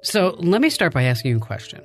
So let me start by asking you a question.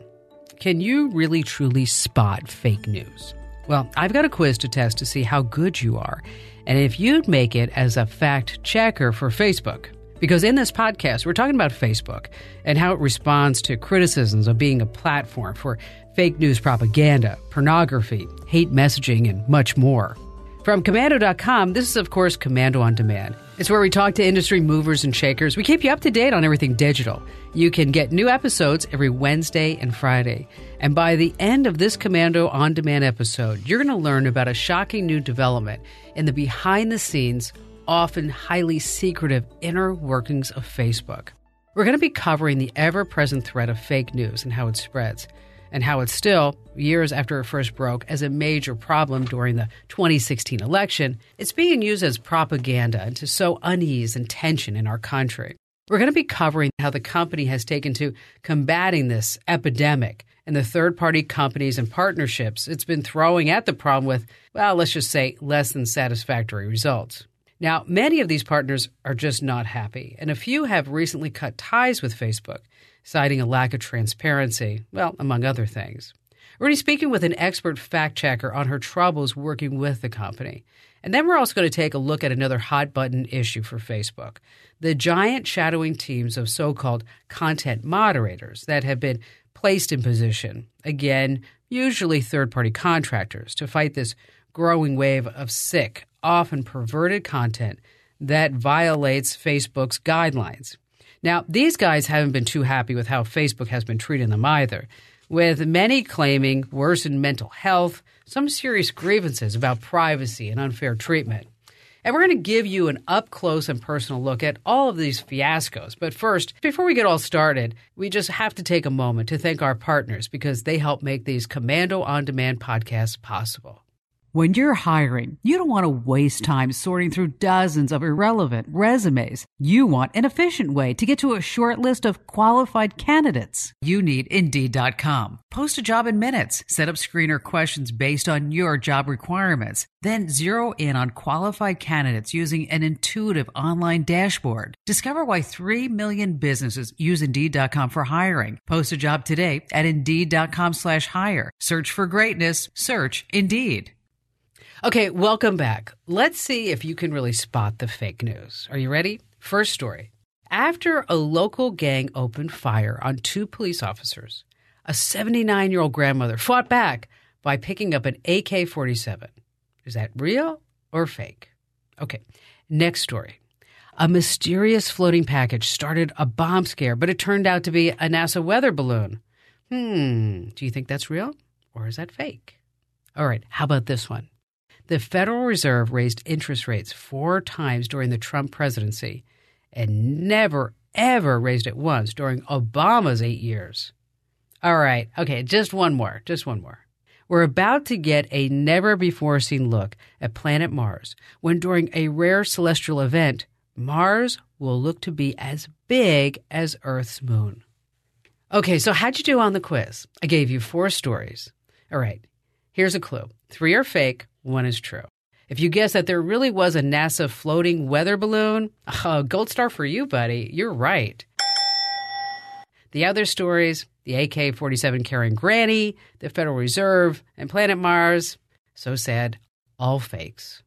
Can you really truly spot fake news? Well, I've got a quiz to test to see how good you are and if you'd make it as a fact checker for Facebook. Because in this podcast, we're talking about Facebook and how it responds to criticisms of being a platform for fake news propaganda, pornography, hate messaging, and much more. From Komando.com, this is, of course, Komando on Demand. It's where we talk to industry movers and shakers. We keep you up to date on everything digital. You can get new episodes every Wednesday and Friday. And by the end of this Komando on Demand episode, you're going to learn about a shocking new development in the behind-the-scenes, often highly secretive inner workings of Facebook. We're going to be covering the ever-present threat of fake news and how it spreads, and how it's still, years after it first broke as a major problem during the 2016 election, it's being used as propaganda and to sow unease and tension in our country. We're going to be covering how the company has taken to combating this epidemic and the third-party companies and partnerships it's been throwing at the problem with, well, let's just say, less than satisfactory results. Now, many of these partners are just not happy, and a few have recently cut ties with Facebook, citing a lack of transparency, well, among other things. We're going to be speaking with an expert fact-checker on her troubles working with the company. And then we're also going to take a look at another hot-button issue for Facebook, the giant shadowing teams of so-called content moderators that have been placed in position, again, usually third-party contractors, to fight this growing wave of sick, often perverted content that violates Facebook's guidelines. Now, these guys haven't been too happy with how Facebook has been treating them either, with many claiming worsened mental health, some serious grievances about privacy and unfair treatment. And we're going to give you an up-close and personal look at all of these fiascos. But first, before we get all started, we just have to take a moment to thank our partners because they help make these Komando On Demand podcasts possible. When you're hiring, you don't want to waste time sorting through dozens of irrelevant resumes. You want an efficient way to get to a short list of qualified candidates. You need Indeed.com. Post a job in minutes. Set up screener questions based on your job requirements. Then zero in on qualified candidates using an intuitive online dashboard. Discover why 3 million businesses use Indeed.com for hiring. Post a job today at Indeed.com/hire. Search for greatness. Search Indeed. Okay, welcome back. Let's see if you can really spot the fake news. Are you ready? First story. After a local gang opened fire on 2 police officers, a 79-year-old grandmother fought back by picking up an AK-47. Is that real or fake? Okay, next story. A mysterious floating package started a bomb scare, but it turned out to be a NASA weather balloon. Do you think that's real or is that fake? All right, how about this one? The Federal Reserve raised interest rates 4 times during the Trump presidency and never, ever raised it once during Obama's 8 years. All right. Okay, just one more. We're about to get a never-before-seen look at planet Mars when during a rare celestial event, Mars will look to be as big as Earth's moon. Okay, so how'd you do on the quiz? I gave you 4 stories. All right, here's a clue. 3 are fake. 1 is true. If you guess that there really was a NASA floating weather balloon, gold star for you, buddy. You're right. The other stories, the AK-47 carrying Granny, the Federal Reserve, and Planet Mars, so sad, all fakes.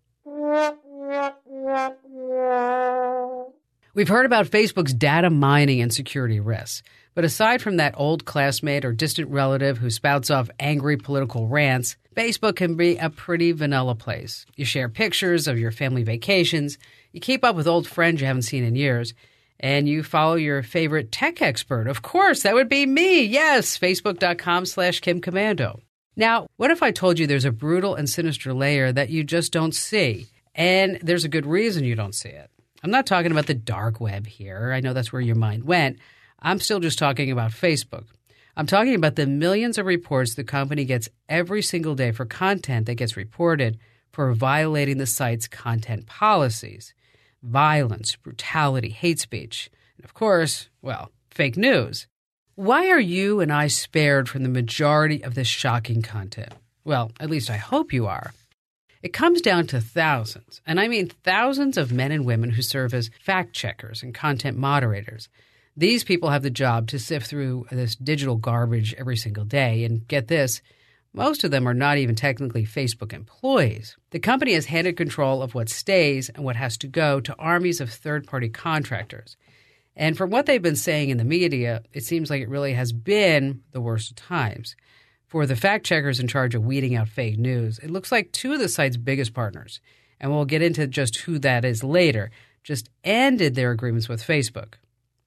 We've heard about Facebook's data mining and security risks. But aside from that old classmate or distant relative who spouts off angry political rants, Facebook can be a pretty vanilla place. You share pictures of your family vacations, you keep up with old friends you haven't seen in years, and you follow your favorite tech expert. Of course, that would be me. Yes, Facebook.com/KimKomando. Now, what if I told you there's a brutal and sinister layer that you just don't see? And there's a good reason you don't see it. I'm not talking about the dark web here. I know that's where your mind went. I'm still just talking about Facebook. I'm talking about the millions of reports the company gets every single day for content that gets reported for violating the site's content policies. Violence, brutality, hate speech, and of course, well, fake news. Why are you and I spared from the majority of this shocking content? Well, at least I hope you are. It comes down to thousands, and I mean thousands of men and women who serve as fact checkers and content moderators. These people have the job to sift through this digital garbage every single day. And get this, most of them are not even technically Facebook employees. The company has handed control of what stays and what has to go to armies of third-party contractors. And from what they've been saying in the media, it seems like it really has been the worst of times. For the fact-checkers in charge of weeding out fake news, it looks like two of the site's biggest partners, and we'll get into just who that is later, just ended their agreements with Facebook.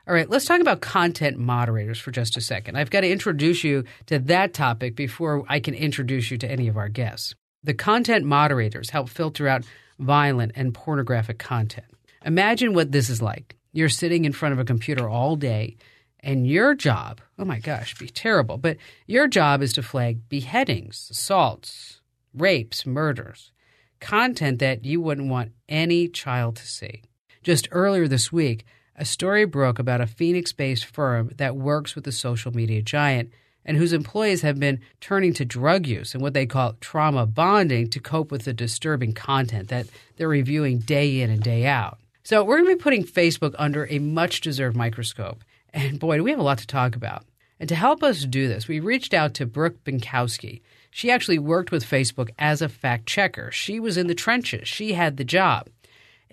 All right, let's talk about content moderators for just a second. I've got to introduce you to that topic before I can introduce you to any of our guests. The content moderators help filter out violent and pornographic content. Imagine what this is like. You're sitting in front of a computer all day, and your job, oh my gosh, be terrible, but your job is to flag beheadings, assaults, rapes, murders, content that you wouldn't want any child to see. Just earlier this week, a story broke about a Phoenix-based firm that works with the social media giant and whose employees have been turning to drug use and what they call trauma bonding to cope with the disturbing content that they're reviewing day in and day out. So we're going to be putting Facebook under a much-deserved microscope. And boy, do we have a lot to talk about. And to help us do this, we reached out to Brooke Binkowski. She actually worked with Facebook as a fact-checker. She was in the trenches. She had the job.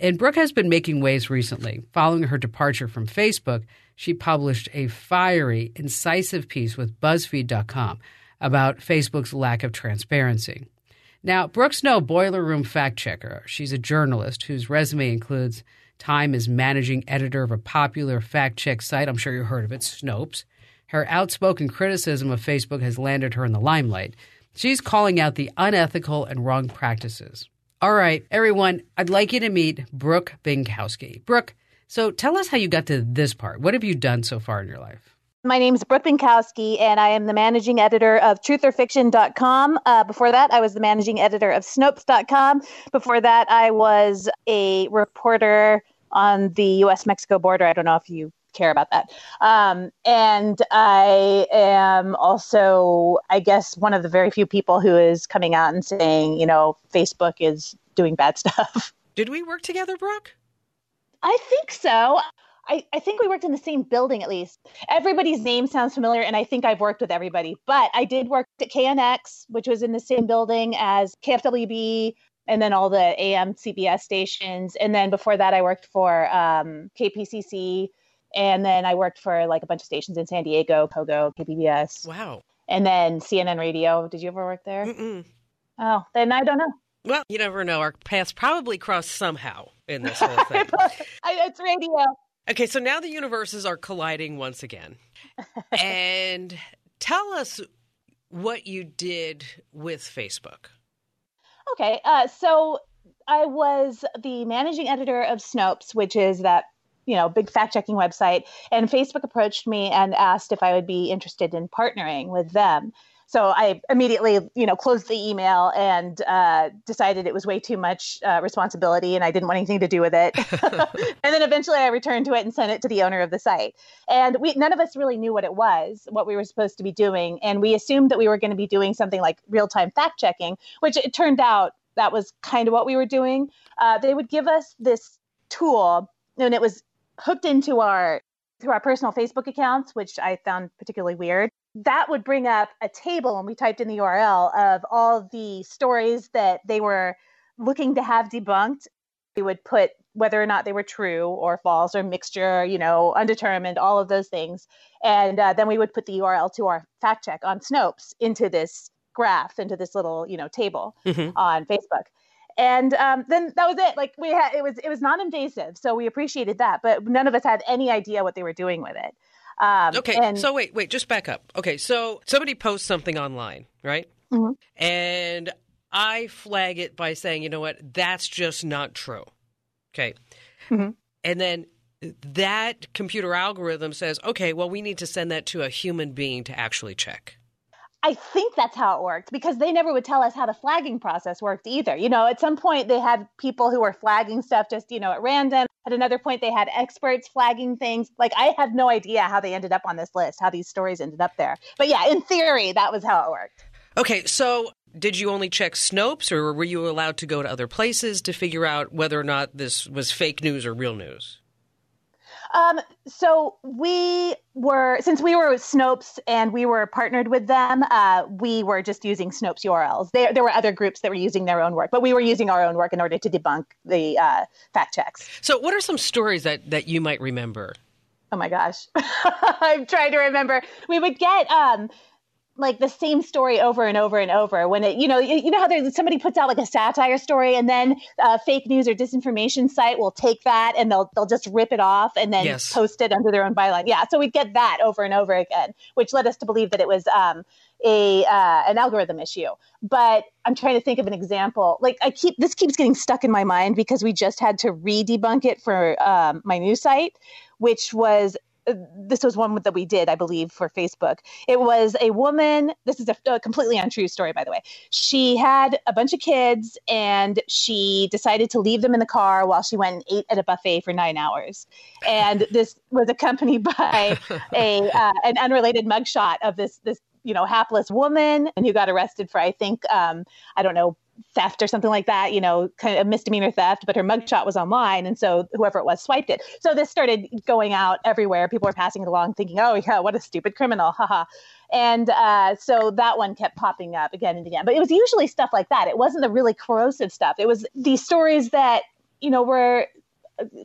And Brooke has been making waves recently. Following her departure from Facebook, she published a fiery, incisive piece with BuzzFeed.com about Facebook's lack of transparency. Now, Brooke's no boiler room fact-checker. She's a journalist whose resume includes time as managing editor of a popular fact-check site. I'm sure you heard of it, Snopes. Her outspoken criticism of Facebook has landed her in the limelight. She's calling out the unethical and wrong practices. All right, everyone, I'd like you to meet Brooke Binkowski. Brooke, so tell us how you got to this part. What have you done so far in your life? My name is Brooke Binkowski, and I am the managing editor of trutherfiction.com. Before that, I was the managing editor of Snopes.com. Before that, I was a reporter on the U.S.-Mexico border. I don't know if you care about that. And I am also, I guess, one of the very few people who is coming out and saying, you know, Facebook is doing bad stuff. Did we work together, Brooke? I think so. I think we worked in the same building, at least. Everybody's name sounds familiar, and I think I've worked with everybody. But I did work at KNX, which was in the same building as KFWB, and then all the AM CBS stations. And then before that, I worked for KPCC, and then I worked for like a bunch of stations in San Diego, Pogo, KPBS. Wow. And then CNN Radio. Did you ever work there? Mm-mm. Oh, then I don't know. Well, you never know. Our paths probably crossed somehow in this whole thing. It's radio. Okay, so now the universes are colliding once again. And tell us what you did with Facebook. Okay, so I was the managing editor of Snopes, which is that, you know, big fact-checking website. And Facebook approached me and asked if I would be interested in partnering with them. So I immediately, you know, closed the email and decided it was way too much responsibility and I didn't want anything to do with it. And then eventually I returned to it and sent it to the owner of the site. And none of us really knew what it was, what we were supposed to be doing. And we assumed that we were going to be doing something like real-time fact-checking, which it turned out that was kind of what we were doing. They would give us this tool, and it was hooked into our personal Facebook accounts, which I found particularly weird. That would bring up a table, and we typed in the URL of all the stories that they were looking to have debunked. We would put whether or not they were true or false or mixture, you know, undetermined, all of those things. And then we would put the URL to our fact check on Snopes into this graph, into this little, you know, table on Facebook. And then that was it. Like it was non-invasive. So we appreciated that, but none of us had any idea what they were doing with it. Okay. So wait, just back up. Okay. So somebody posts something online, right? Mm-hmm. And I flag it by saying, you know what, that's just not true. Okay. Mm-hmm. And then that computer algorithm says, okay, well, we need to send that to a human being to actually check. I think that's how it worked, because they never would tell us how the flagging process worked either. You know, at some point they had people who were flagging stuff just, you know, at random. At another point they had experts flagging things. Like, I have no idea how they ended up on this list, how these stories ended up there. But yeah, in theory, that was how it worked. Okay, so did you only check Snopes, or were you allowed to go to other places to figure out whether or not this was fake news or real news? So since we were with Snopes and we were partnered with them, we were just using Snopes URLs. There were other groups that were using their own work, but we were using our own work in order to debunk the fact checks. So what are some stories that you might remember? Oh my gosh. I'm trying to remember. We would get like the same story over and over and over when it, you know how somebody puts out like a satire story and then a fake news or disinformation site will take that and they'll just rip it off and then post it under their own byline. Yeah. So we'd get that over and over again, which led us to believe that it was an algorithm issue. But I'm trying to think of an example. Like this keeps getting stuck in my mind because we just had to re-debunk it for my news site, which was, this was one that we did, I believe, for Facebook. It was a woman. This is a completely untrue story, by the way. She had a bunch of kids and she decided to leave them in the car while she went and ate at a buffet for 9 hours. And this was accompanied by an unrelated mugshot of this hapless woman and who got arrested for, I think, theft or something like that, kind of misdemeanor theft, but her mugshot was online. And so whoever it was swiped it. So this started going out everywhere. People were passing it along thinking, oh yeah, what a stupid criminal. Haha. And so that one kept popping up again and again, but it was usually stuff like that. It wasn't the really corrosive stuff. It was these stories that, were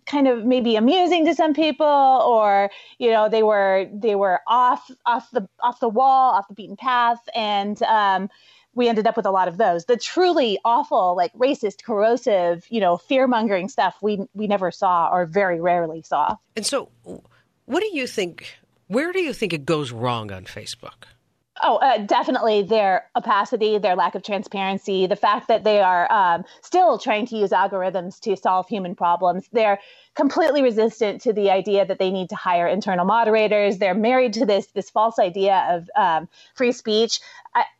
kind of maybe amusing to some people, or, they were off the wall, off the beaten path. And, we ended up with a lot of those. The truly awful, like racist, corrosive, fear-mongering stuff we never saw or very rarely saw. And so what do you think, where do you think it goes wrong on Facebook? Oh, definitely their opacity, their lack of transparency, the fact that they are still trying to use algorithms to solve human problems. They're completely resistant to the idea that they need to hire internal moderators. They're married to this false idea of free speech.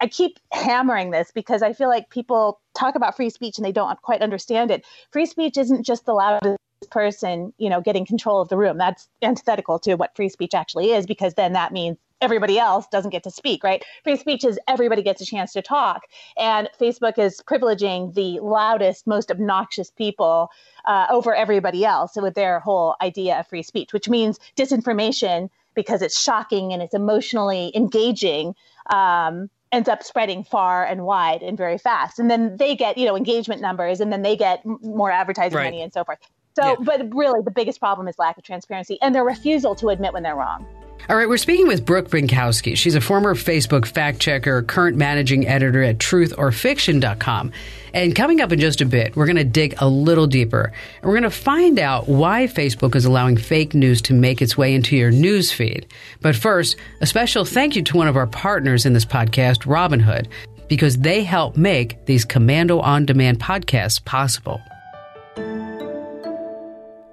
I keep hammering this because I feel like people talk about free speech and they don't quite understand it. Free speech isn't just the loudest person, getting control of the room. That's antithetical to what free speech actually is, because then that means everybody else doesn't get to speak, right? Free speech is everybody gets a chance to talk. And Facebook is privileging the loudest, most obnoxious people over everybody else with their whole idea of free speech, which means disinformation, because it's shocking and it's emotionally engaging, ends up spreading far and wide and very fast. And then they get, engagement numbers, and then they get more advertising money and so forth. So, But really the biggest problem is lack of transparency and their refusal to admit when they're wrong. All right, we're speaking with Brooke Binkowski. She's a former Facebook fact checker, current managing editor at truthaurfiction.com. And coming up in just a bit, we're going to dig a little deeper. And we're going to find out why Facebook is allowing fake news to make its way into your news feed. But first, a special thank you to one of our partners in this podcast, Robinhood, because they help make these Komando On Demand podcasts possible.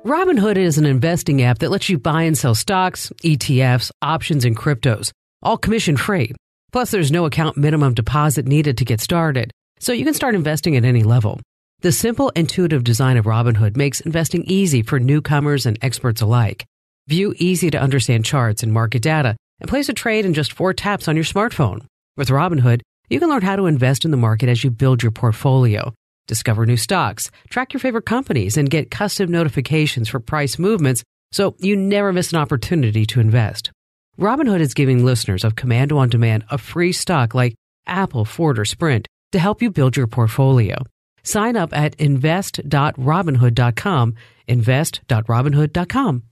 Robinhood is an investing app that lets you buy and sell stocks, ETFs, options, and cryptos, all commission-free. Plus, there's no account minimum deposit needed to get started, so you can start investing at any level. The simple, intuitive design of Robinhood makes investing easy for newcomers and experts alike. View easy-to-understand charts and market data, and place a trade in just 4 taps on your smartphone. With Robinhood, you can learn how to invest in the market as you build your portfolio. Discover new stocks, track your favorite companies, and get custom notifications for price movements so you never miss an opportunity to invest. Robinhood is giving listeners of Komando On Demand a free stock like Apple, Ford, or Sprint to help you build your portfolio. Sign up at invest.robinhood.com, invest.robinhood.com.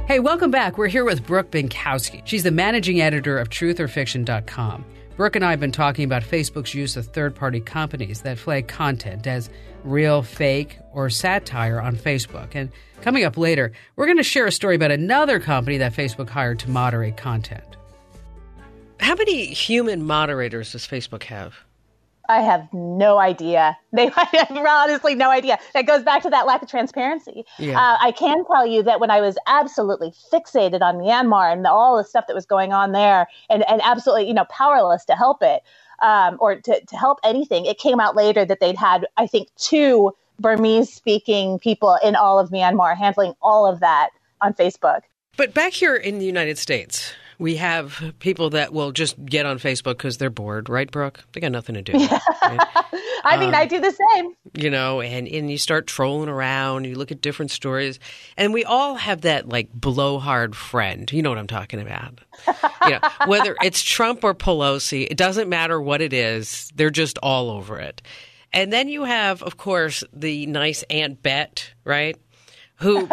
Hey, welcome back. We're here with Brooke Binkowski. She's the managing editor of truthaurfiction.com. Brooke and I have been talking about Facebook's use of third-party companies that flag content as real, fake, or satire on Facebook. And coming up later, we're going to share a story about another company that Facebook hired to moderate content. How many human moderators does Facebook have? I have no idea. They have honestly no idea. That goes back to that lack of transparency. Yeah. I can tell you that when I was absolutely fixated on Myanmar and all the stuff that was going on there, and absolutely powerless to help it or to help anything, it came out later that they'd had, I think, 2 Burmese-speaking people in all of Myanmar handling all of that on Facebook. But back here in the United States, We have people that will just get on Facebook because they're bored, right, Brooke? They got nothing to do. Right? I mean, I do the same. You know, and you start trolling around, you look at different stories, and we all have that, like, blowhard friend. You know what I'm talking about. You know, whether it's Trump or Pelosi, it doesn't matter what it is. They're just all over it. And then you have, of course, the nice Aunt Bet, right, who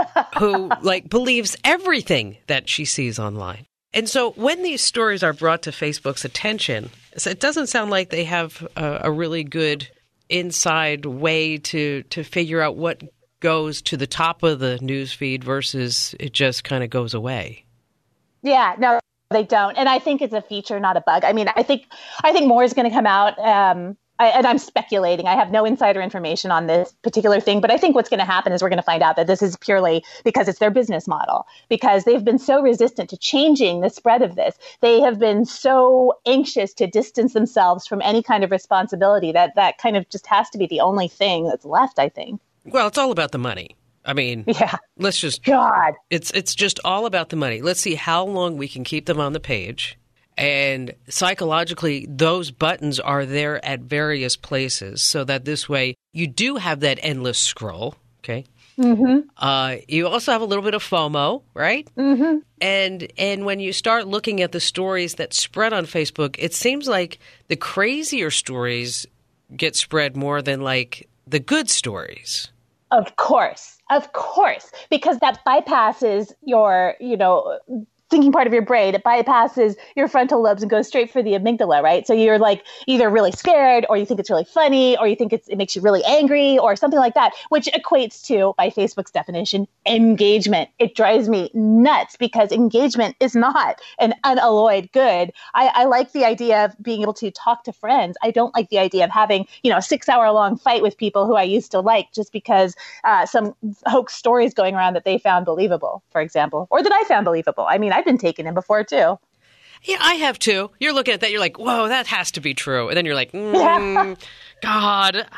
like, believes everything that she sees online. And so when these stories are brought to Facebook's attention, it doesn't sound like they have a really good inside way to figure out what goes to the top of the news feed versus it just kind of goes away. Yeah, no, they don't. And I think it's a feature, not a bug. I mean, I think more is going to come out. And I'm speculating. I have no insider information on this particular thing, but I think what's going to happen is we're going to find out that this is purely because it's their business model, because they've been so resistant to changing the spread of this. They have been so anxious to distance themselves from any kind of responsibility that kind of just has to be the only thing that's left, I think. Well, it's all about the money. I mean, yeah. Let's just God. It's just all about the money. Let's see how long we can keep them on the page. And psychologically, those buttons are there at various places so that this way you do have that endless scroll, okay? Mm-hmm. You also have a little bit of FOMO, right? Mm-hmm. And when you start looking at the stories that spread on Facebook, it seems like the crazier stories get spread more than, like, the good stories. Of course, because that bypasses your, thinking part of your brain. It bypasses your frontal lobes and goes straight for the amygdala, right? So you're like either really scared, or you think it's really funny, or you think it makes you really angry, or something like that, which equates to, by Facebook's definition, engagement. It drives me nuts because engagement is not an unalloyed good. I like the idea of being able to talk to friends. I don't like the idea of having, a 6-hour-long fight with people who I used to like just because some hoax stories going around that they found believable, for example, or that I found believable. I mean, I've been taken in before too. Yeah, I have too. You're looking at that, you're like, whoa, that has to be true. And then you're like, God, darn it.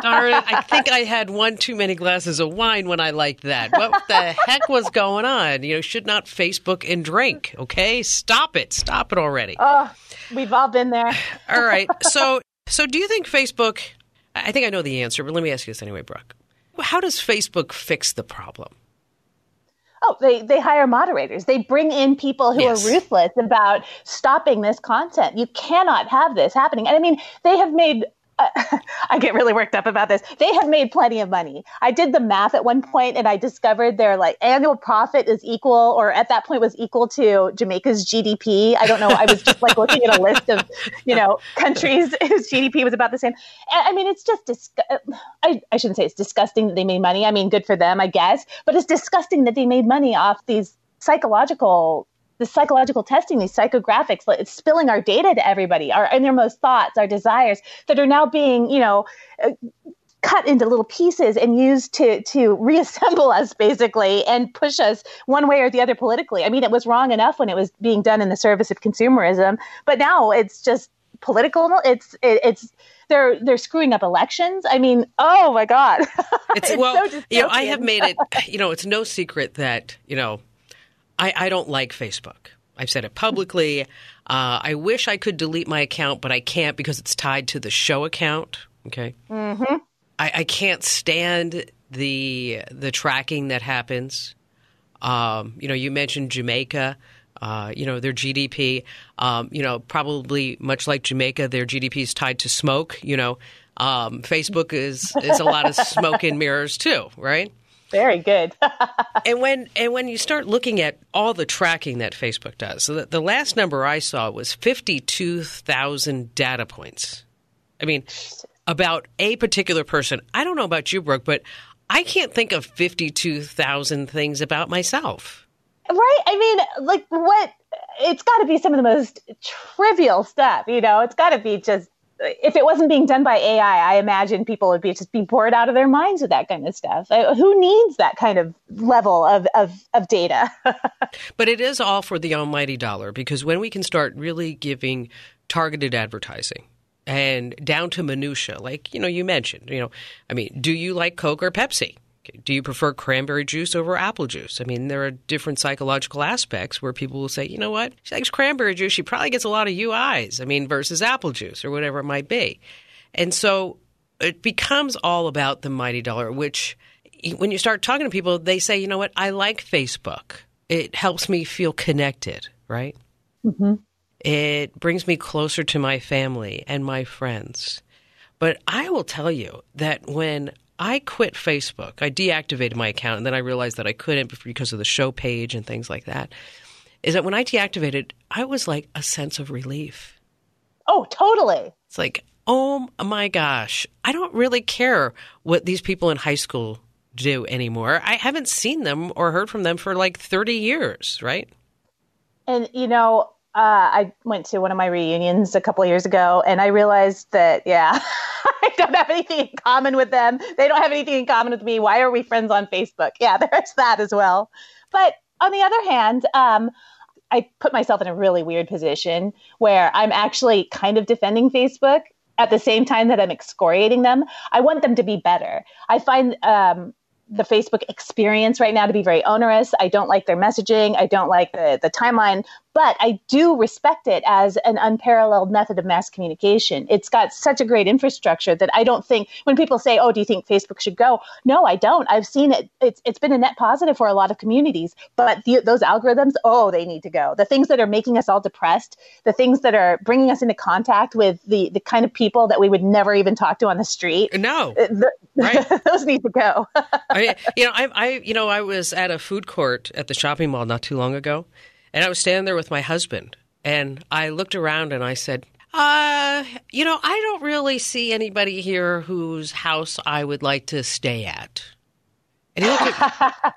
I think I had one too many glasses of wine when I liked that. What the heck was going on? Should not Facebook and drink, okay? Stop it. Stop it already. Oh, we've all been there. All right. So do you think Facebook, I think I know the answer, but let me ask you this anyway, Brooke. How does Facebook fix the problem? Oh, they hire moderators. They bring in people who are ruthless about stopping this content. You cannot have this happening. And I mean, they have made I get really worked up about this. They have made plenty of money. I did the math at one point and I discovered their annual profit is equal, or at that point was equal to Jamaica's GDP. I don't know. I was just looking at a list of, countries whose GDP was about the same. And, I mean, it's just, I shouldn't say it's disgusting that they made money. I mean, good for them, I guess, but it's disgusting that they made money off these psychological testing, these psychographics. It's spilling our data to everybody, our innermost thoughts, our desires that are now being, cut into little pieces and used to reassemble us basically and push us one way or the other politically. I mean, it was wrong enough when it was being done in the service of consumerism, but now it's just political. They're screwing up elections. I mean, oh my God. It's so dystopian. I have made it, it's no secret that, I don't like Facebook. I've said it publicly. I wish I could delete my account, but I can't because it's tied to the show account. Okay. Mm-hmm. I can't stand the tracking that happens. You mentioned Jamaica. Their GDP. Probably much like Jamaica, their GDP is tied to smoke. Facebook is a lot of smoke and mirrors too, right? Very good. And when you start looking at all the tracking that Facebook does, so the last number I saw was 52,000 data points. I mean, about a particular person. I don't know about you, Brooke, but I can't think of 52,000 things about myself. Right? I mean, what? It's got to be some of the most trivial stuff. It's got to be just. If it wasn't being done by AI, I imagine people would be bored out of their minds with that kind of stuff. Who needs that kind of level of data? But it is all for the almighty dollar, because when we can start really giving targeted advertising and down to minutia, like, you mentioned, do you like Coke or Pepsi? Okay. Do you prefer cranberry juice over apple juice? I mean, there are different psychological aspects where people will say, you know what, she likes cranberry juice. She probably gets a lot of UIs, versus apple juice or whatever it might be. And so it becomes all about the mighty dollar, which when you start talking to people, they say, you know what, I like Facebook. It helps me feel connected, right? Mm-hmm. It brings me closer to my family and my friends. But I will tell you that when I quit Facebook, I deactivated my account, and then I realized that I couldn't because of the show page and things like that, is that when I deactivated, I was like a sense of relief. Oh, totally. It's like, oh my gosh, I don't really care what these people in high school do anymore. I haven't seen them or heard from them for like 30 years, right? And, I went to one of my reunions a couple of years ago, and I realized that, I don't have anything in common with them. They don't have anything in common with me. Why are we friends on Facebook? Yeah, there's that as well. But on the other hand, I put myself in a really weird position where I'm actually kind of defending Facebook at the same time that I'm excoriating them. I want them to be better. I find the Facebook experience right now to be very onerous. I don't like their messaging. I don't like the timeline, but I do respect it as an unparalleled method of mass communication. It's got such a great infrastructure that I don't think when people say, oh, do you think Facebook should go? No, I don't. I've seen it. It's been a net positive for a lot of communities, but those algorithms, they need to go. The things that are making us all depressed, the things that are bringing us into contact with the kind of people that we would never even talk to on the street. No. Right. Those need to go. I was at a food court at the shopping mall not too long ago, and I was standing there with my husband, and I looked around and I said, I don't really see anybody here whose house I would like to stay at. And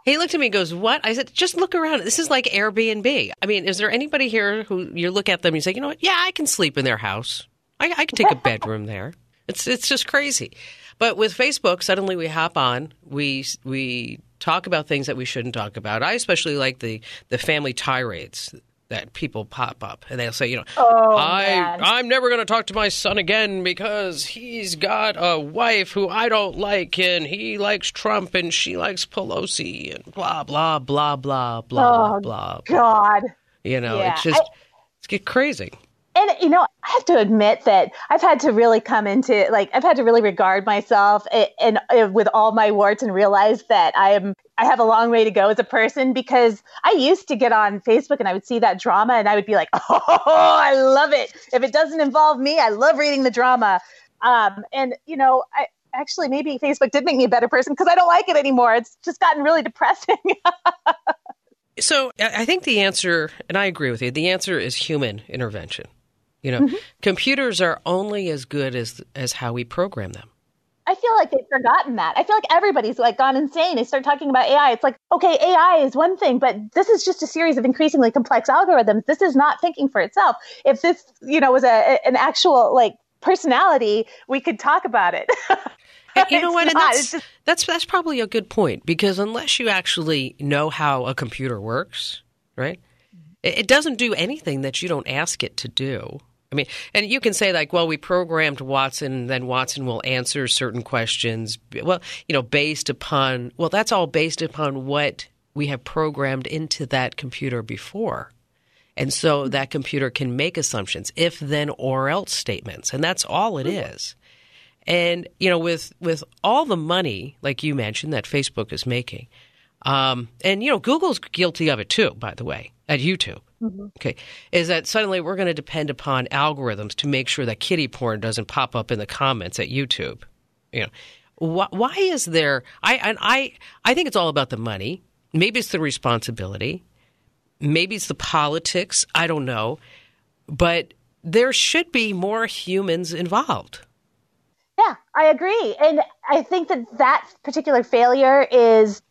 he looked at me and goes, what? I said, just look around. This is like Airbnb. I mean, is there anybody here who you look at them and you say, you know what? Yeah, I can sleep in their house. I can take a bedroom there. It's just crazy. But with Facebook, suddenly we hop on, we talk about things that we shouldn't talk about. I especially like the family tirades that people pop up, and they'll say, I'm never going to talk to my son again because he's got a wife who I don't like, and he likes Trump, and she likes Pelosi, and blah, blah, blah, blah, blah, blah. God. It's just, it's get crazy. And, I have to admit that I've had to really I've had to really regard myself and with all my warts and realize that I have a long way to go as a person, because I used to get on Facebook and I would see that drama and I would be like, oh, I love it. If it doesn't involve me, I love reading the drama. I actually, maybe Facebook did make me a better person because I don't like it anymore. It's just gotten really depressing. So I think the answer, and I agree with you, the answer is human intervention. Computers are only as good as how we program them. I feel like they've forgotten that. I feel like everybody's gone insane. They start talking about AI. It's like, okay, AI is one thing, but this is just a series of increasingly complex algorithms. This is not thinking for itself. If this, was an actual personality, we could talk about it. And you know what? And that's probably a good point, because unless you actually know how a computer works, right? It doesn't do anything that you don't ask it to do. I mean, and you can say we programmed Watson, then Watson will answer certain questions. Well, that's all based upon what we have programmed into that computer before. And so that computer can make assumptions, if, then, or else statements. And that's all it is. And, with all the money, like you mentioned, that Facebook is making, and, Google's guilty of it too, by the way, at YouTube. Mm-hmm. Okay, is that suddenly we're going to depend upon algorithms to make sure that kiddie porn doesn't pop up in the comments at YouTube. Why is there? I think it's all about the money. Maybe it's the responsibility. Maybe it's the politics. I don't know, but there should be more humans involved. Yeah, I agree, and I think that particular failure is,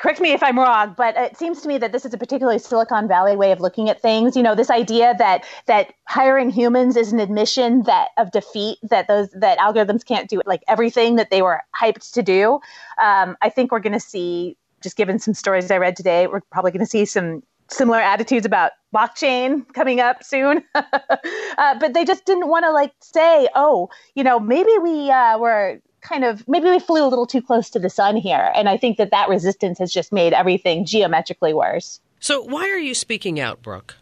correct me if I'm wrong, but it seems to me that this is a particularly Silicon Valley way of looking at things. This idea that hiring humans is an admission of defeat, that algorithms can't do everything that they were hyped to do. I think we're going to see, just given some stories I read today, we're probably going to see some similar attitudes about blockchain coming up soon. But they just didn't want to say, maybe we were maybe we flew a little too close to the sun here. And I think that resistance has just made everything geometrically worse. So why are you speaking out, Brooke?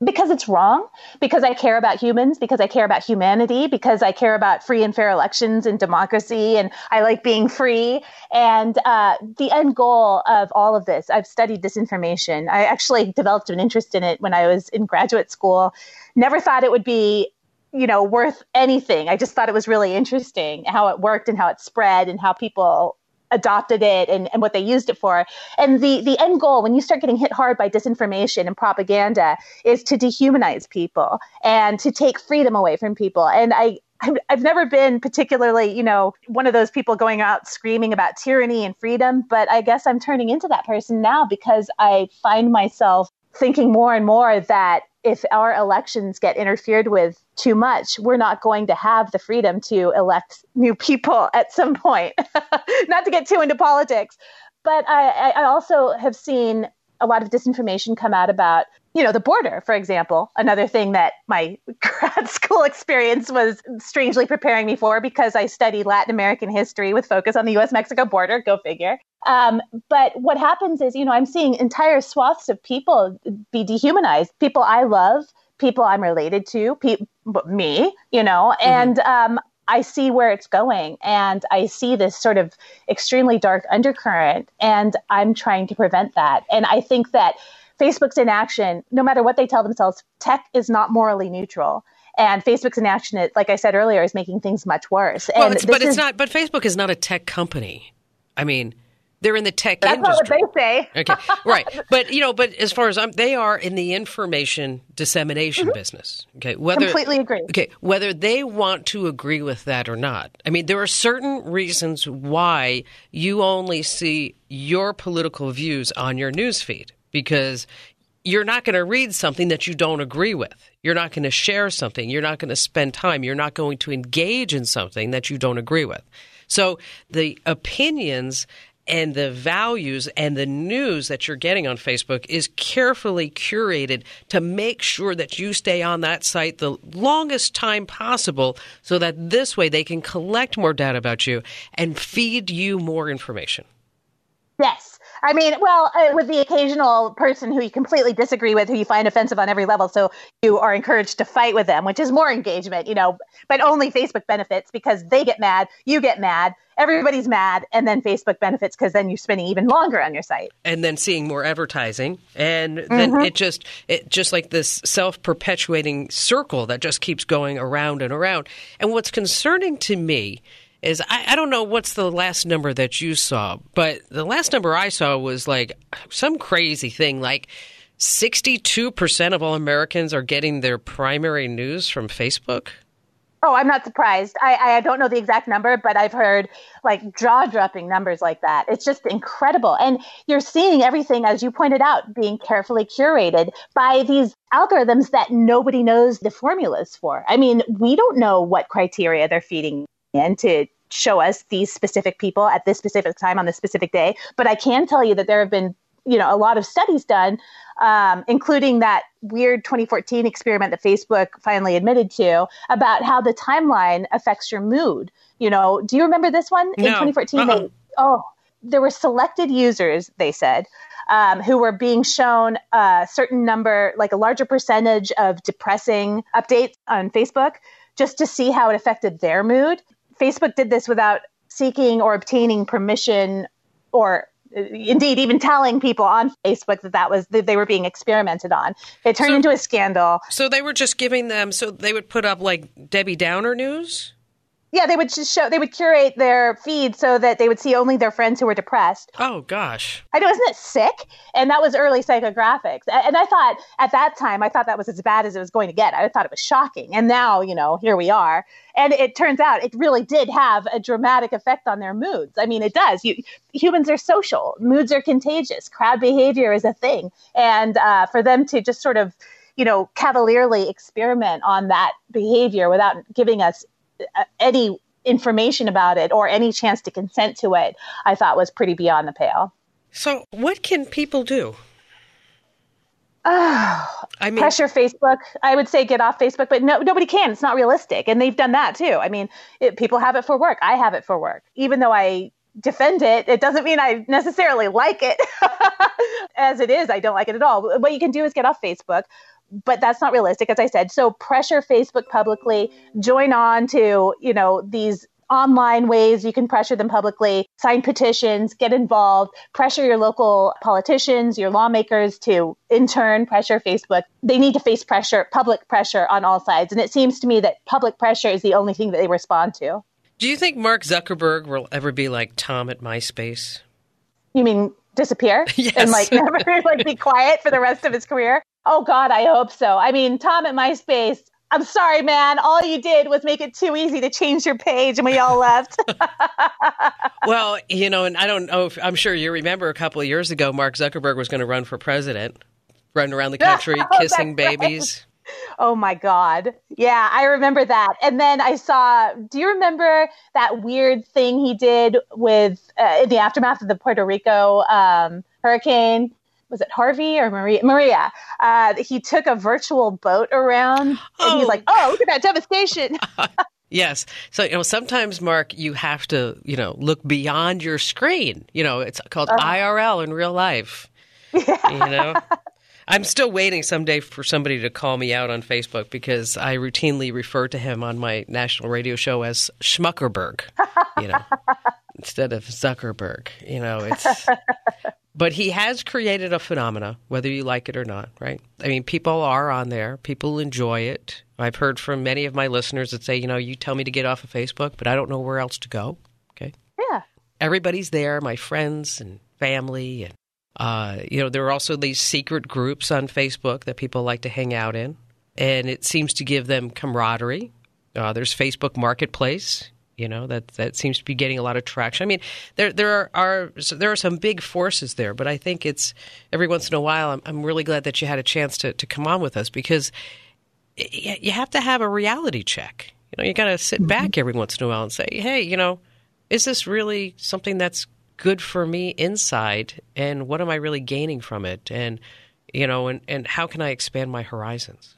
Because it's wrong, because I care about humans, because I care about humanity, because I care about free and fair elections and democracy, and I like being free. And the end goal of all of this, I've studied disinformation. I actually developed an interest in it when I was in graduate school. Never thought it would be, worth anything. I just thought it was really interesting how it worked and how it spread and how people adopted it and what they used it for. And the end goal, when you start getting hit hard by disinformation and propaganda, is to dehumanize people and to take freedom away from people. And I've never been particularly, one of those people going out screaming about tyranny and freedom, but I guess I'm turning into that person now because I find myself thinking more and more that if our elections get interfered with too much, we're not going to have the freedom to elect new people at some point. Not to get too into politics, but I also have seen a lot of disinformation come out about, the border, for example, another thing that my grad school experience was strangely preparing me for because I studied Latin American history with focus on the U.S.-Mexico border, go figure. But what happens is, I'm seeing entire swaths of people be dehumanized, people I love, people I'm related to, me, and I see where it's going. And I see this sort of extremely dark undercurrent, and I'm trying to prevent that. And I think that Facebook's inaction, no matter what they tell themselves, tech is not morally neutral. And Facebook's inaction, like I said earlier, is making things much worse. Well, but Facebook is not a tech company. I mean, they're in the tech industry. That's not what they say. Okay, right. But as far as they are in the information dissemination business. Okay, completely agree. Okay, whether they want to agree with that or not. I mean, there are certain reasons why you only see your political views on your newsfeed, because you're not going to read something that you don't agree with. You're not going to share something. You're not going to spend time. You're not going to engage in something that you don't agree with. So the opinions and the values and the news that you're getting on Facebook is carefully curated to make sure that you stay on that site the longest time possible so that this way they can collect more data about you and feed you more information. Yes. I mean, well, with the occasional person who you completely disagree with, who you find offensive on every level. So you are encouraged to fight with them, which is more engagement, but only Facebook benefits because they get mad, you get mad, everybody's mad. And then Facebook benefits because then you're spending even longer on your site. And then seeing more advertising. And then it just like this self-perpetuating circle that just keeps going around and around. And what's concerning to me is I don't know what's the last number that you saw, but the last number I saw was like some crazy thing, like 62% of all Americans are getting their primary news from Facebook. Oh, I'm not surprised. I don't know the exact number, but I've heard like jaw-dropping numbers like that. It's just incredible. And you're seeing everything, as you pointed out, being carefully curated by these algorithms that nobody knows the formulas for. I mean, we don't know what criteria they're feeding in to show us these specific people at this specific time on this specific day. But I can tell you that there have been, a lot of studies done, including that weird 2014 experiment that Facebook finally admitted to about how the timeline affects your mood. Do you remember this one? In 2014, there were selected users, they said, who were being shown a certain number, like a larger percentage of depressing updates on Facebook, just to see how it affected their mood. Facebook did this without seeking or obtaining permission, or indeed even telling people on Facebook that they were being experimented on. It turned into a scandal. So they were just giving them, so they would put up like Debbie Downer news? Yeah, they would curate their feed so that they would see only their friends who were depressed. Oh, gosh. I know, isn't it sick? And that was early psychographics. And I thought, at that time, that was as bad as it was going to get. I thought it was shocking. And now, here we are. And it turns out it really did have a dramatic effect on their moods. I mean, it does. Humans are social. Moods are contagious. Crowd behavior is a thing. And for them to just sort of, cavalierly experiment on that behavior without giving us any information about it or any chance to consent to it, I thought was pretty beyond the pale. So what can people do? I mean, pressure Facebook. I would say get off Facebook, but nobody can. It's not realistic. And they've done that too. I mean, people have it for work. I have it for work. Even though I defend it, it doesn't mean I necessarily like it. As it is, I don't like it at all. What you can do is get off Facebook, but that's not realistic, as I said. So pressure Facebook publicly, join on to, these online ways you can pressure them publicly, sign petitions, get involved, pressure your local politicians, your lawmakers to in turn pressure Facebook. They need to face pressure, public pressure on all sides. And it seems to me that public pressure is the only thing that they respond to. Do you think Mark Zuckerberg will ever be like Tom at MySpace? You mean disappear? Yes. And never be quiet for the rest of his career? Oh God, I hope so. I mean, Tom at MySpace, I'm sorry, man. All you did was make it too easy to change your page and we all left. Well, and I don't know I'm sure you remember a couple of years ago, Mark Zuckerberg was going to run for president, run around the country kissing babies. Right. Oh my God. Yeah, I remember that. And then do you remember that weird thing he did with, in the aftermath of the Puerto Rico hurricane? Was it Harvey or Maria? He took a virtual boat around and he's like, oh, look at that devastation. Yes. So, sometimes, Mark, you have to, look beyond your screen. It's called IRL in real life. Yeah. I'm still waiting someday for somebody to call me out on Facebook because I routinely refer to him on my national radio show as Schmuckerberg, instead of Zuckerberg. But he has created a phenomena, whether you like it or not, right? I mean, people are on there. People enjoy it. I've heard from many of my listeners that say, you tell me to get off of Facebook, but I don't know where else to go. Okay. Yeah. Everybody's there, my friends and family. And, there are also these secret groups on Facebook that people like to hang out in. And it seems to give them camaraderie. There's Facebook Marketplace. That seems to be getting a lot of traction. I mean, there are some big forces there, but I think it's every once in a while. I'm really glad that you had a chance to come on with us because you have to have a reality check. You got to sit back every once in a while and say, hey, is this really something that's good for me inside, and what am I really gaining from it, and and how can I expand my horizons?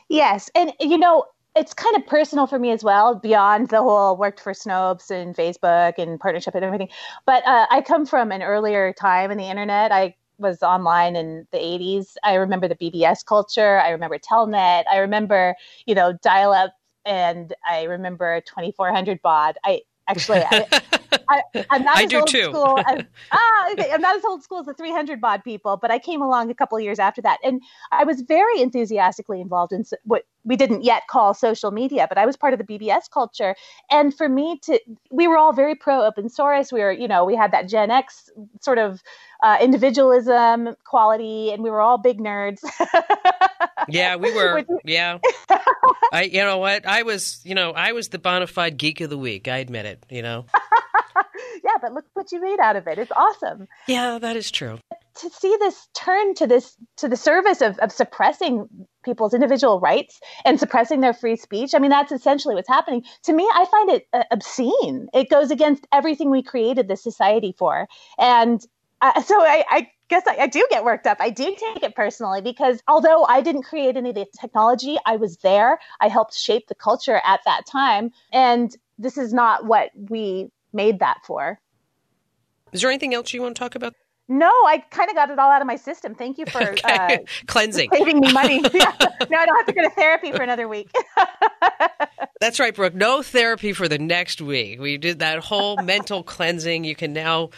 Yes, and it's kind of personal for me as well, beyond the whole worked for Snopes and Facebook and partnership and everything. But I come from an earlier time in the internet. I was online in the 80s. I remember the BBS culture. I remember Telnet. I remember, dial-up, and I remember 2400 baud. I'm not as old school as, I'm not as old school as the 300 baud people, but I came along a couple of years after that. And I was very enthusiastically involved in what we didn't yet call social media, but I was part of the BBS culture. And for me we were all very pro open source. We were, we had that Gen X sort of individualism quality, and we were all big nerds. Yeah, we were. Yeah. You know what? I was the bona fide geek of the week. I admit it, Yeah, but look what you made out of it. It's awesome. Yeah, that is true. To see this turn to the service of suppressing people's individual rights and suppressing their free speech. I mean, that's essentially what's happening. To me, I find it obscene. It goes against everything we created this society for. And so I guess I do get worked up. I do take it personally because although I didn't create any of the technology, I was there. I helped shape the culture at that time. And this is not what we made that for. Is there anything else you want to talk about? No, I kind of got it all out of my system. Thank you for cleansing, saving me money. Yeah. No, I don't have to go to therapy for another week. That's right, Brooke. No therapy for the next week. We did that whole mental cleansing. You can now,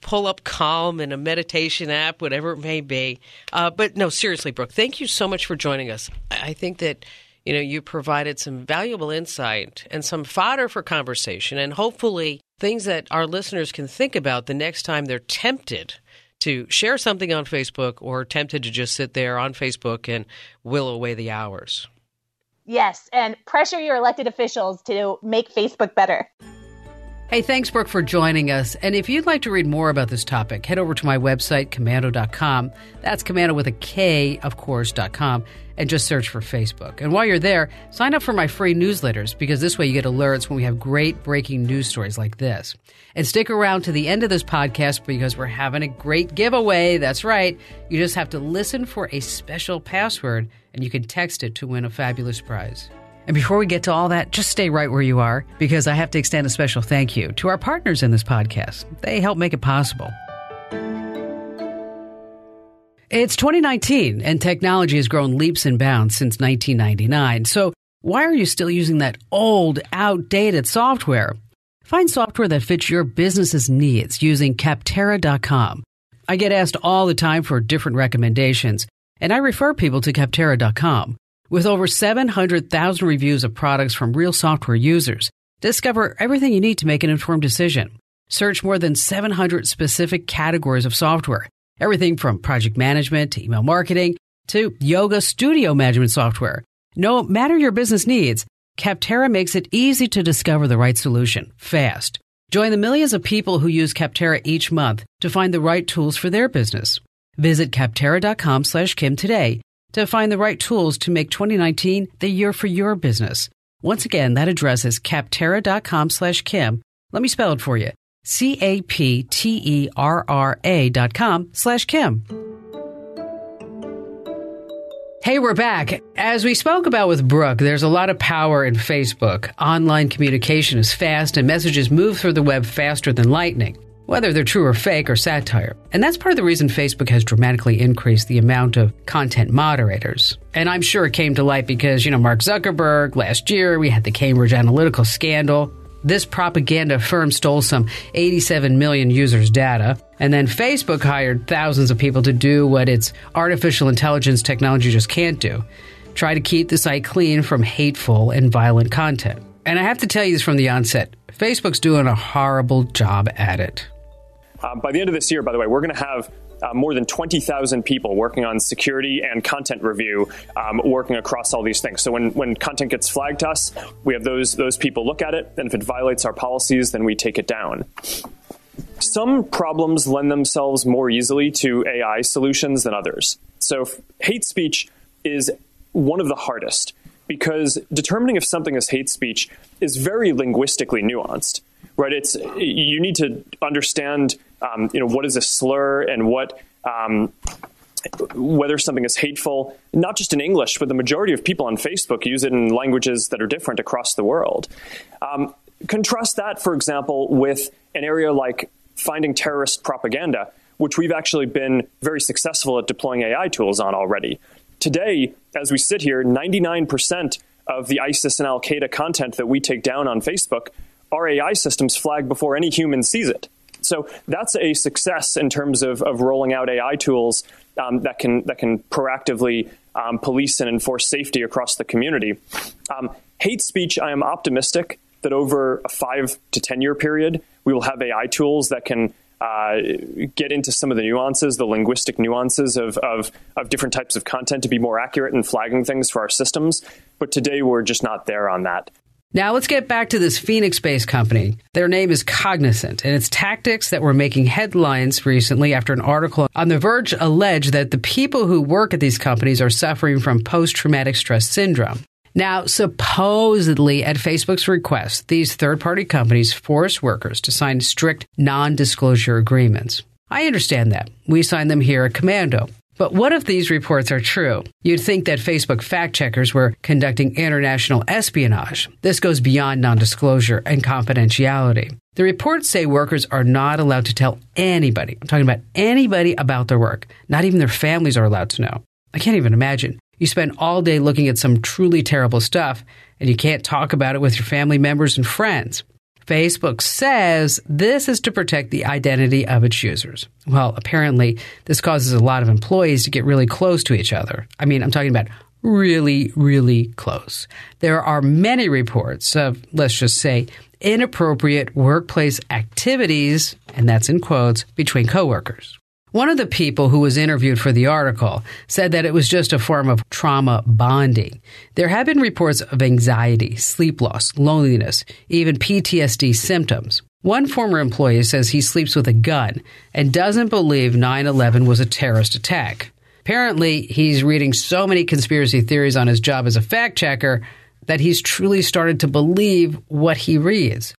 pull up Calm in a meditation app, whatever it may be. But no, seriously, Brooke, thank you so much for joining us. I think that you provided some valuable insight and some fodder for conversation, and hopefully things that our listeners can think about the next time they're tempted to share something on Facebook or tempted to just sit there on Facebook and while away the hours. Yes, and pressure your elected officials to make Facebook better. Hey, thanks, Brooke, for joining us. And if you'd like to read more about this topic, head over to my website, Komando.com. That's Komando with a K, of course.com, and just search for Facebook. And while you're there, sign up for my free newsletters, because this way you get alerts when we have great breaking news stories like this. And stick around to the end of this podcast, because we're having a great giveaway. That's right. You just have to listen for a special password, and you can text it to win a fabulous prize. And before we get to all that, just stay right where you are, because I have to extend a special thank you to our partners in this podcast. They help make it possible. It's 2019, and technology has grown leaps and bounds since 1999. So why are you still using that old, outdated software? Find software that fits your business's needs using Capterra.com. I get asked all the time for different recommendations, and I refer people to Capterra.com. With over 700,000 reviews of products from real software users, discover everything you need to make an informed decision. Search more than 700 specific categories of software, everything from project management to email marketing to yoga studio management software. No matter your business needs, Capterra makes it easy to discover the right solution fast. Join the millions of people who use Capterra each month to find the right tools for their business. Visit Capterra.com/Kim today to find the right tools to make 2019 the year for your business. Once again, that address is Capterra.com/Kim. Let me spell it for you. Capterra.com/Kim. Hey, we're back. As we spoke about with Brooke, there's a lot of power in Facebook. Online communication is fast, and messages move through the web faster than lightning, whether they're true or fake or satire. And that's part of the reason Facebook has dramatically increased the amount of content moderators. And I'm sure it came to light because, Mark Zuckerberg, last year we had the Cambridge Analytica scandal. This propaganda firm stole some 87 million users' data, and then Facebook hired thousands of people to do what its artificial intelligence technology just can't do: try to keep the site clean from hateful and violent content. And I have to tell you this from the onset, Facebook's doing a horrible job at it. By the end of this year, by the way, we're going to have more than 20,000 people working on security and content review, working across all these things. So when content gets flagged to us, we have those people look at it, and if it violates our policies, then we take it down. Some problems lend themselves more easily to AI solutions than others. So hate speech is one of the hardest, because determining if something is hate speech is very linguistically nuanced. Right, you need to understand, what is a slur and whether something is hateful, not just in English, but the majority of people on Facebook use it in languages that are different across the world. Contrast that, for example, with an area like finding terrorist propaganda, which we've actually been very successful at deploying AI tools on already. Today, as we sit here, 99% of the ISIS and Al-Qaeda content that we take down on Facebook, our AI systems flag before any human sees it. So that's a success in terms of rolling out AI tools that can proactively police and enforce safety across the community. Hate speech, I am optimistic that over a 5 to 10 year period, we will have AI tools that can get into some of the nuances, the linguistic nuances of different types of content to be more accurate in flagging things for our systems. But today, we're just not there on that. Now, let's get back to this Phoenix-based company. Their name is Cognizant, and its tactics that were making headlines recently after an article on The Verge alleged that the people who work at these companies are suffering from post-traumatic stress syndrome. Now, supposedly, at Facebook's request, these third-party companies force workers to sign strict non-disclosure agreements. I understand that. We sign them here at Komando. But what if these reports are true? You'd think that Facebook fact-checkers were conducting international espionage. This goes beyond non-disclosure and confidentiality. The reports say workers are not allowed to tell anybody, I'm talking about anybody, about their work. Not even their families are allowed to know. I can't even imagine. You spend all day looking at some truly terrible stuff, and you can't talk about it with your family members and friends. Facebook says this is to protect the identity of its users. Well, apparently, this causes a lot of employees to get really close to each other. I mean, I'm talking about really, really close. There are many reports of, let's just say, inappropriate workplace activities, and that's in quotes, between coworkers. One of the people who was interviewed for the article said that it was just a form of trauma bonding. There have been reports of anxiety, sleep loss, loneliness, even PTSD symptoms. One former employee says he sleeps with a gun and doesn't believe 9/11 was a terrorist attack. Apparently, he's reading so many conspiracy theories on his job as a fact checker that he's truly started to believe what he reads.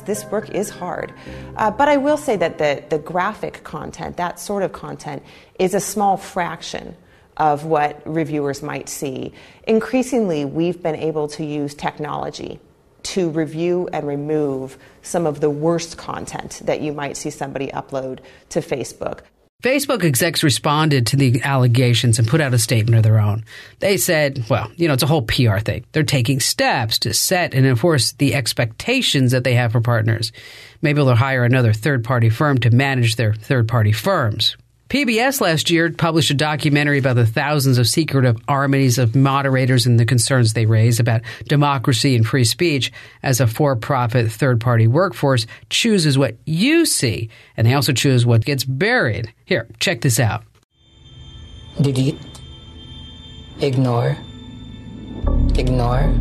This work is hard, but I will say that the graphic content, that sort of content, is a small fraction of what reviewers might see. Increasingly, we've been able to use technology to review and remove some of the worst content that you might see somebody upload to Facebook. Facebook execs responded to the allegations and put out a statement of their own. They said, well, it's a whole PR thing. They're taking steps to set and enforce the expectations that they have for partners. Maybe they'll hire another third-party firm to manage their third-party firms. PBS last year published a documentary about the thousands of secretive armies of moderators and the concerns they raise about democracy and free speech as a for-profit third-party workforce chooses what you see, and they also choose what gets buried. Here, check this out. Delete. Ignore. Ignore.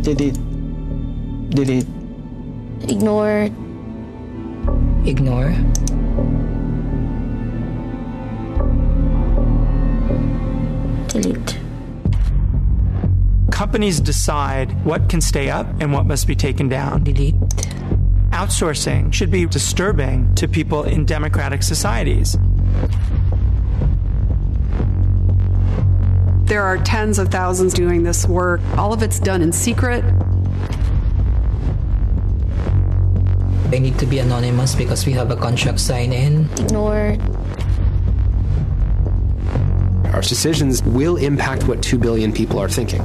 Delete. Delete. Ignore. Ignore. Delete. Companies decide what can stay up and what must be taken down. Delete. Outsourcing should be disturbing to people in democratic societies. There are tens of thousands doing this work. All of it's done in secret. They need to be anonymous because we have a contract sign-in. Ignore. Our decisions will impact what 2 billion people are thinking.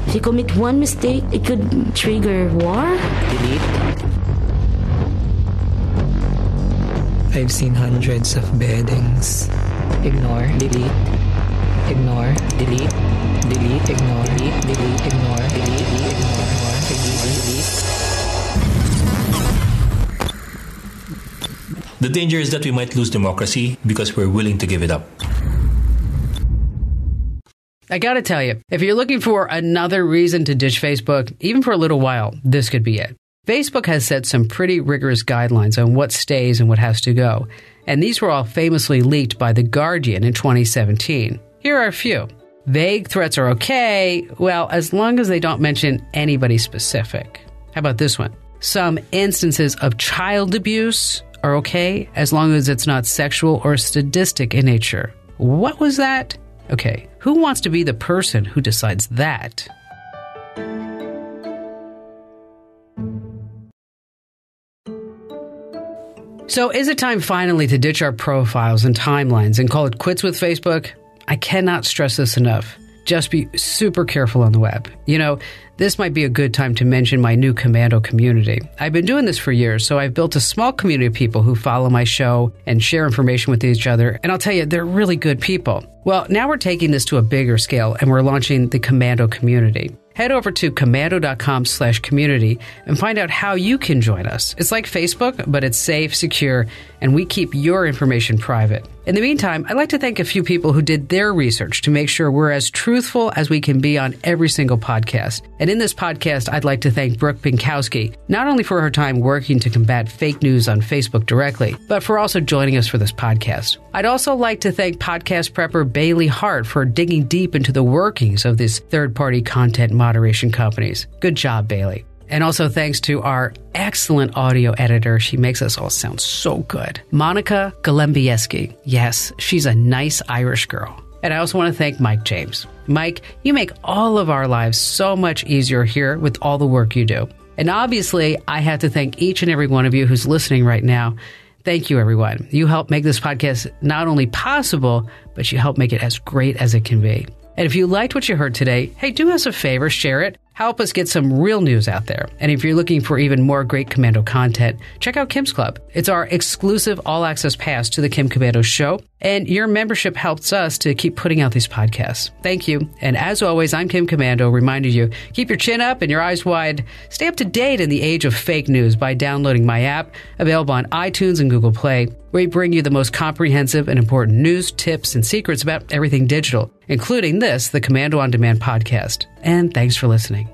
If you commit one mistake, it could trigger war. Delete. I've seen hundreds of beheadings. Ignore. Delete. Ignore. Delete. Delete. Ignore. Delete. Delete. Ignore. Delete. Delete. Ignore. Delete. Delete. The danger is that we might lose democracy because we're willing to give it up. I gotta tell you, if you're looking for another reason to ditch Facebook, even for a little while, this could be it. Facebook has set some pretty rigorous guidelines on what stays and what has to go, and these were all famously leaked by The Guardian in 2017. Here are a few. Vague threats are okay, well, as long as they don't mention anybody specific. How about this one? Some instances of child abuse are okay, as long as it's not sexual or sadistic in nature. What was that? Okay, who wants to be the person who decides that? So is it time finally to ditch our profiles and timelines and call it quits with Facebook? I cannot stress this enough. Just be super careful on the web. This might be a good time to mention my new Commando community. I've been doing this for years, so I've built a small community of people who follow my show and share information with each other. And I'll tell you, they're really good people. Well, now we're taking this to a bigger scale, and we're launching the Commando community. Head over to commando.com/community and find out how you can join us. It's like Facebook, but it's safe, secure, and we keep your information private. In the meantime, I'd like to thank a few people who did their research to make sure we're as truthful as we can be on every single podcast. And in this podcast, I'd like to thank Brooke Pinkowski, not only for her time working to combat fake news on Facebook directly, but for also joining us for this podcast. I'd also like to thank podcast prepper Bailey Hart for digging deep into the workings of these third-party content moderation companies. Good job, Bailey. And also thanks to our excellent audio editor. She makes us all sound so good. Monica Galembieski. Yes, she's a nice Irish girl. And I also want to thank Mike James. Mike, you make all of our lives so much easier here with all the work you do. And obviously, I have to thank each and every one of you who's listening right now. Thank you, everyone. You help make this podcast not only possible, but you help make it as great as it can be. And if you liked what you heard today, hey, do us a favor, share it. Help us get some real news out there. And if you're looking for even more great Commando content, check out Kim's Club. It's our exclusive all-access pass to the Kim Komando Show. And your membership helps us to keep putting out these podcasts. Thank you. And as always, I'm Kim Komando, reminding you, keep your chin up and your eyes wide. Stay up to date in the age of fake news by downloading my app, available on iTunes and Google Play, where we bring you the most comprehensive and important news, tips, and secrets about everything digital, including this, the Commando On Demand podcast. And thanks for listening.